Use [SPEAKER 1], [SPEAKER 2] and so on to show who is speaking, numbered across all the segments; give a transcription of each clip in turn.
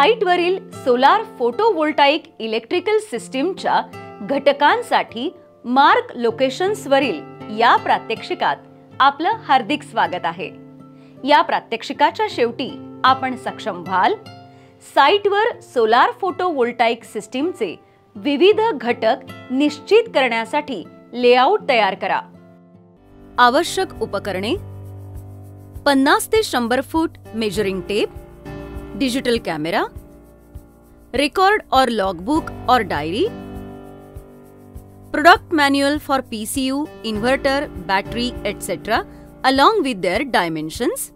[SPEAKER 1] साइटवरील solar फोटोव्होल्टाइक electrical सिस्टीमच्या घटकांसाठी mark लोकेशन्सवरील या प्रात्यक्षिकात आपलं हार्दिक स्वागत आहे। या प्रात्यक्षिकाच्या शेवटी आपण सक्षम व्हाल साइटवर सोलार फोटोव्होल्टाइक सिस्टीमचे विविध घटक निश्चित करण्यासाठी लेआउट तयार करा। आवश्यक उपकरणे 50 ते 100 foot measuring tape, digital camera, record or logbook or diary, product manual for PCU, inverter, battery, etc. along with their dimensions,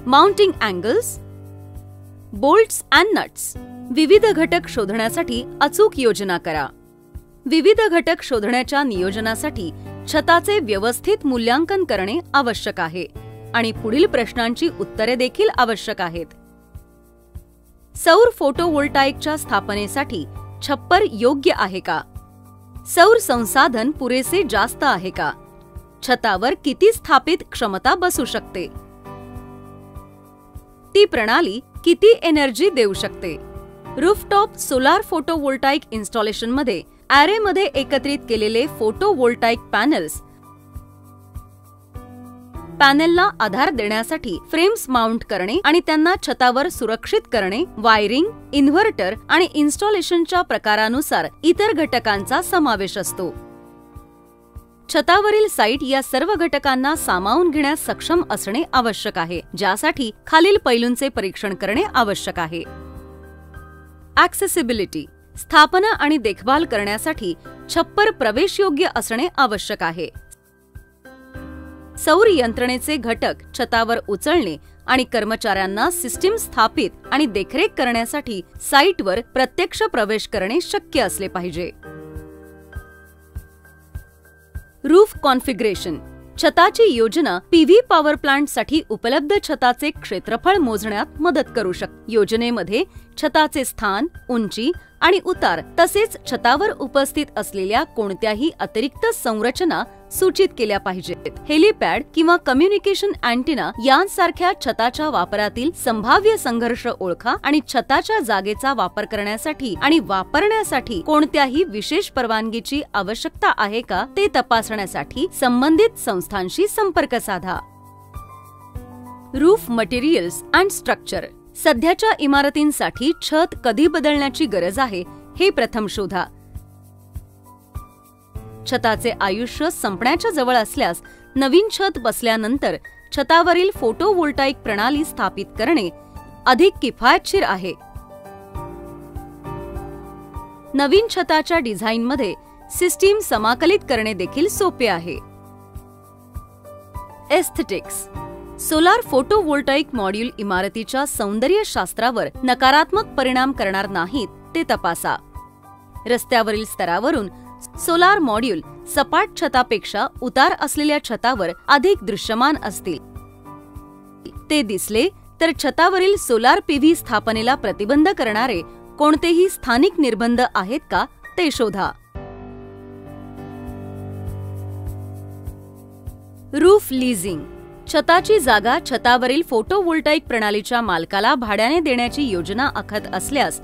[SPEAKER 1] mounting angles, bolts and nuts. विविध घटक शोधण्यासाठी अचूक योजना करा। विविध घटक शोधण्याच्या नियोजनासाठी छताचे व्यवस्थित मूल्यांकन करणे आवश्यक आहे आणि पुढील प्रश्नांची उत्तरे देखील आवश्यक आहेत। सौर फोटोव्होल्टाइकच्या स्थापनेसाठी छप्पर योग्य आहे का? सौर संसाधन पुरेसे जास्त आहे का? छतावर किती स्थापित क्षमता बसू शकते? ती प्रणाली किती एनर्जी देऊ शकते? रूफटॉप सोलार फोटोव्होल्टाइक इन्स्टॉलेशनमध्ये ॲरेमध्ये एकत्रित केलेले फोटोव्होल्टाइक पॅनेलला आधार देण्यासाठी फ्रेम्स माउंट करणे आणि त्यांना छतावर सुरक्षित करणे, वायरिंग, इन्व्हर्टर आणि इन्स्टॉलेशनच्या प्रकारानुसार इतर घटकांचा समावेश असतो। छतावरील साइट या सर्व घटकांना सामावून घेण्यास सक्षम असणे आवश्यक आहे, ज्यासाठी खालील पैलूंचे परीक्षण करणे आवश्यक आहे। ॲक्सेसिबिलिटी स्थापना आणि देखभाल करण्यासाठी छप्पर प्रवेशयोग्य असणे आवश्यक आहे। सौर यंत्रणेचे घटक छतावर उचलणे आणि कर्मचाऱ्यांना सिस्टीम स्थापित आणि देखरेख करण्यासाठी साइटवर प्रत्यक्ष प्रवेश करणे शक्य असले पाहिजे। रूफ कॉन्फिगरेशन छताची योजना पीव्ही पॉवर प्लांटसाठी उपलब्ध छताचे क्षेत्रफळ मोजण्यात मदत करू शकते। योजनेमध्ये छताचे स्थान, उंची आणि उतार तसेच छतावर उपस्थित असलेल्या कोणत्याही अतिरिक्त संरचना सूचित केल्या पाहिजेत। हेलिपॅड किंवा कम्युनिकेशन अँटेना यांसारख्या छताच्या वापरातील संभाव्य संघर्ष ओळखा आणि छताच्या जागेचा वापर करण्यासाठी आणि वापरण्यासाठी कोणत्याही विशेष परवानगीची आवश्यकता आहे का ते तपासण्यासाठी संबंधित संस्थांशी संपर्क साधा। रूफ मटेरियल्स अँड स्ट्रक्चर सध्याच्या इमारतींसाठी छत कधी बदलण्याची गरज आहे हे प्रथम शोधा। छताचे आयुष्य संपण्याच्या जवळ असल्यास नवीन छत बसल्यानंतर छतावरील फोटोव्होल्टाइक प्रणाली स्थापित करणे अधिक किफायतशीर आहे। नवीन छताच्या डिझाईनमध्ये सिस्टीम समाकलित करणे देखील सोपे आहे। एस्थेटिक्स सोलार फोटोव्होल्टाइक मॉड्यूल इमारतीच्या सौंदर्यशास्त्रावर नकारात्मक परिणाम करणार नाहीत ते तपासा। रस्त्यावरील स्तरावरून सोलार मॉड्यूल सपाट छतापेक्षा उतार असलेल्या छतावर अधिक दृश्यमान असतील। ते दिसले तर छतावरील सोलार पीव्ही स्थापनेला प्रतिबंध करणारे कोणतेही स्थानिक निर्बंध आहेत का ते शोधा। रूफ लीजिंग छताची जागा छतावरील फोटोव्होल्टाइक प्रणालीच्या मालकाला भाड्याने देण्याची योजना आखत असल्यास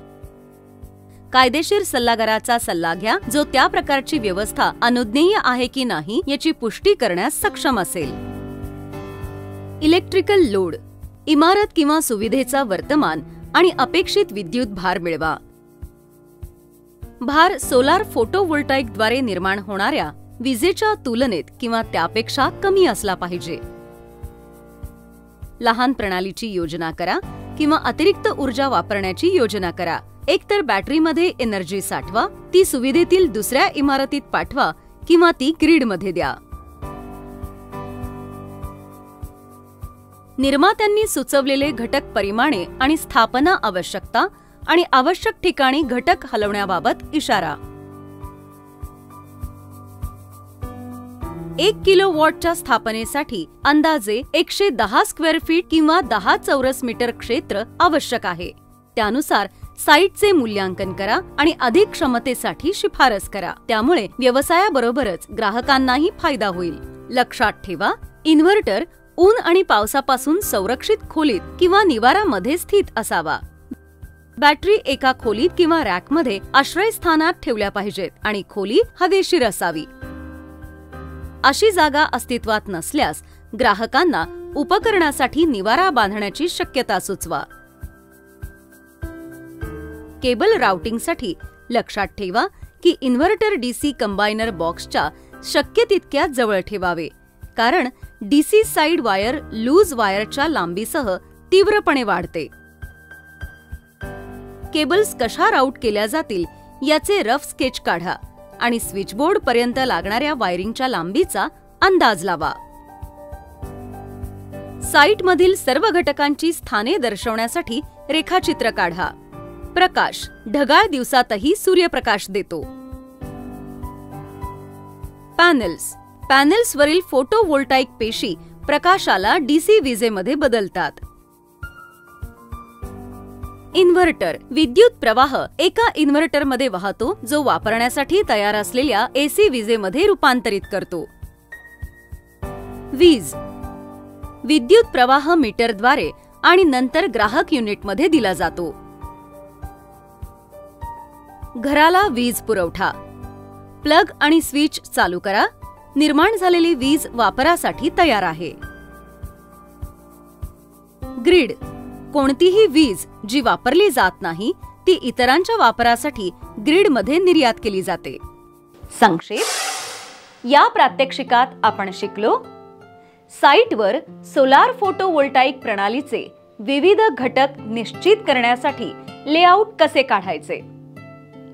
[SPEAKER 1] कायदेशीर सल्लागाराचा सल्ला घ्या, जो त्या प्रकारची व्यवस्था अनुज्ञेय आहे की नाही याची पुष्टी करण्यास सक्षम असेल। इलेक्ट्रिकल लोड इमारत किंवा सुविधेचा वर्तमान आणि अपेक्षित विद्युत भार मिळवा। भार सोलार फोटोव्होल्टाइकद्वारे निर्माण होणाऱ्या विजेच्या तुलनेत किंवा त्यापेक्षा कमी असला पाहिजे। लहान प्रणालीची योजना करा किंवा अतिरिक्त ऊर्जा वापरण्याची योजना करा। एकतर बॅटरीमध्ये एनर्जी साठवा, ती सुविधेतील दुसऱ्या इमारतीत पाठवा किंवा ती ग्रीडमध्ये द्या। निर्मात्यांनी सुचवलेले घटक परिमाणे आणि स्थापना आवश्यकता आणि आवश्यक ठिकाणी घटक हलवण्याबाबत इशारा। 1 किलोवॉटच्या स्थापनेसाठी अंदाजे 110 स्क्वेअर फीट किंवा 10 चौरस मीटर क्षेत्र आवश्यक आहे। त्यानुसार साइटचे मूल्यांकन करा आणि अधिक क्षमतेसाठी शिफारस करा, त्यामुळे व्यवसायाबरोबरच ग्राहकांनाही फायदा होईल। लक्षात ठेवा, इन्व्हर्टर ऊन आणि पावसापासून संरक्षित खोलीत किंवा निवारामध्ये स्थित असावा। बॅटरी एका खोलीत किंवा रॅकमध्ये आश्रयस्थानात ठेवल्या पाहिजेत आणि खोली हवेशीर असावी. अशी जागा अस्तित्वात नसल्यास ग्राहकांना उपकरणासाठी निवारा बांधण्याची शक्यता सुचवा. केबल राउटिंगसाठी लक्षात ठेवा की इन्व्हर्टर डीसी कंबायनर बॉक्सच्या शक्य तितक्या जवळ ठेवावे, कारण डीसी साइड वायर लूज वायरच्या लांबीसह तीव्रपणे वाढते. केबल्स कशा राऊट केल्या जातील याचे रफ स्केच काढा आणि स्विचबोर्ड पर्यंत लागणाऱ्या वायरिंगच्या लांबीचा अंदाज लावा. साइटमधील सर्व घटकांची स्थाने दर्शवण्यासाठी रेखाचित्र काढा. प्रकाश ढगाळ दिवसातही सूर्यप्रकाश देतो. पॅनेल्सवरील फोटोव्होल्टाईक पेशी प्रकाशाला डीसी विजेमध्ये बदलतात. इन्व्हर्टर विद्युत प्रवाह एका इन्व्हर्टरमध्ये वाहतो, जो वापरण्यासाठी तयार असलेल्या एसी विजेमध्ये रूपांतरित करतो. वीज विद्युत प्रवाह मीटरद्वारे आणि नंतर ग्राहक युनिटमध्ये दिला जातो. घराला वीज पुरवठा प्लग आणि स्विच चालू करा. निर्माण झालेली वीज वापरासाठी तयार आहे. ग्रिड कोणतीही वीज जी वापरली जात नाही ती इतरांच्या वापरासाठी ग्रिडमध्ये निर्यात केली जाते. संक्षेप, या प्रात्यक्षिकात आपण शिकलो साइटवर सोलार फोटोव्होल्टाईक प्रणालीचे विविध घटक निश्चित करण्यासाठी लेआउट कसे काढायचे.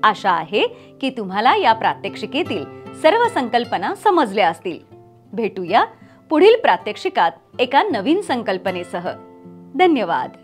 [SPEAKER 1] आशा आहे की तुम्हाला या प्रात्यक्षिकेतील सर्व संकल्पना समजल्या असतील. भेटूया पुढील प्रात्यक्षिकात एका नवीन संकल्पनेसह. धन्यवाद.